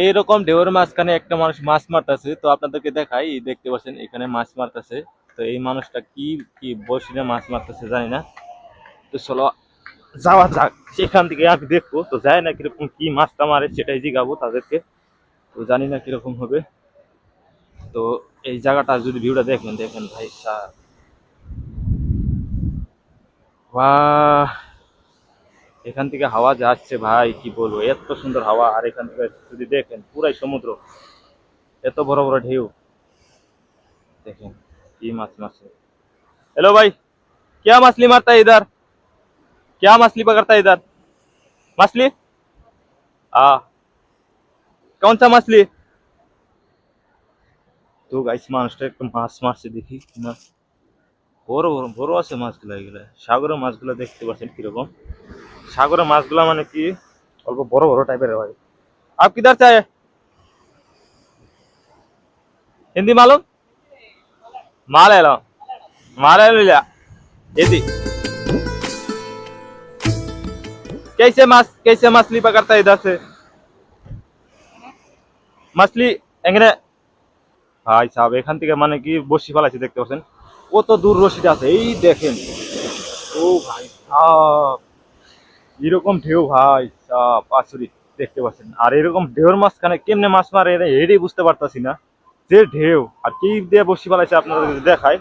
এইরকম ঢেউয়ের মাঝখানে একটা মানুষ মাছ মারতেছে, তো আপনাদেরকে দেখাই, এই দেখতে পাচ্ছেন এখানে মাছ মারতেছে। তো এই মানুষটা কি কি বসিনে মাছ মারতেছে জানি না। তো চলো যাওয়া যাক, সেখান থেকে আমি দেখবো, তো যাই না কিরকম কি মাছটা মারে সেটাই জিগাবো তাদেরকে। তো জানি না কিরকম হবে। তো এই জায়গাটা যদি ভিউটা দেখেন, দেখেন ভাই সাহেব, বাহ, এখান থেকে হাওয়া যাচ্ছে ভাই, কি বলবো, এত সুন্দর হাওয়া। আর এখান থেকে যদি দেখেন পুরাই সমুদ্র, এত বড় বড় ঢেউ, দেখেন কি মাছ মারছে। हेलो भाई, क्या मछली मारता है इधर? क्या मछली पकड़ता है इधर? मछली? हाँ। कौन सा मछली? তো গাইস মানুষটা একটু মাছ মারছে দেখি না। বড় বড় বড় আছে মাছগুলো, এগুলো সাগরের মাছগুলো দেখতে পাচ্ছেন কিরকম। সাগরের মাছগুলো মানে কি অল্প বড় বড় টাইপের হয়। आप किधर से आए? हिंदी मालूम? मलयालम, मलयालम लिया। हिंदी। कैसे मछली पकड़ता है इधर से? मछली এখানে ভাই সাহেব, এখান থেকে মানে কি বসি ফেলাইছে দেখতে পাচ্ছেন, কত দূর রশিটা আছে এই দেখেন। ও ভাই সাহেব, এরকম ঢেউ ভাই সাহেব আসলে দেখতে পাচ্ছেন। আর এরকম ঢেউর মাঝখানে কেমনে মাছ মারে এটাই বুঝতে পারতাছি না। যে ঢেউ আর কি দিয়ে বসি ফেলাইছে আপনাদের দেখায়।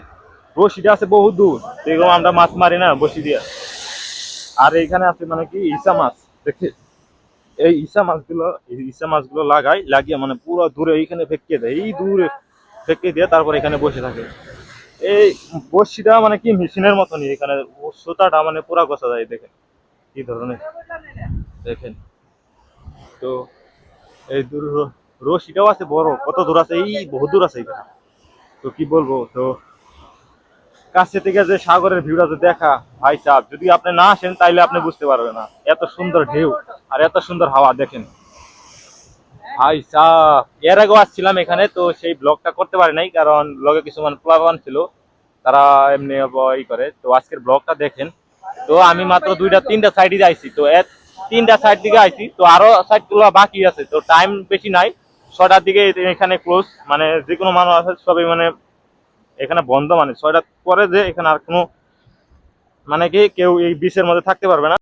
বসিটা আছে বহু দূর, এরকম আমরা মাছ মারি না বসি দিয়ে। আর এইখানে আছে মানে কি ইসা মাছ, দেখে এই ইসা মাছগুলো লাগিয়ে মানে পুরো দূরে এইখানে ফেঁকিয়ে দেয়, এই দূরে ফেঁকিয়ে দিয়ে তারপর এখানে বসে থাকে। এই বড়শিটা মানে কি মেশিনের মতনই, এখানে সুতাটা মানে পুরা গছা যায়, দেখেন কি ধরনের, দেখেন। তো এই দূর রশিটাও আছে বড়, কত দূর আছে, এই বহু দূর আছে এখানে। তো কি বলবো, তো কাছে থেকে যে সাগরের ভিউটা যে দেখা, ভাই সাহেব যদি আপনি না আসেন তাইলে আপনি বুঝতে পারবেন না, এত সুন্দর ঢেউ আর এত সুন্দর হাওয়া দেখেন। ভাই সাহেব এর আগেও আসছিলাম এখানে, তো সেই ব্লগটা করতে পারি নাই কারণ ব্লগে কিছু মানে প্লাবান ছিল, তারা এমনি ই করে। তো আজকের ব্লগটা দেখেন। তো আমি মাত্র দুইটা তিনটা সাইডে আইছি, তো তিনটা সাইড দিকে আইছি, তো আরো সাইড গুলো বাকি আছে, তো টাইম বেশি নাই। 6টার দিকে এখানে ক্লোজ, মানে যে কোনো মানুষ আছে সবই মানে এখানে বন্ধ, মানে 6টার পরে যে এখানে আর কোনো মানে কি কেউ এই বিচের মধ্যে থাকতে পারবে না।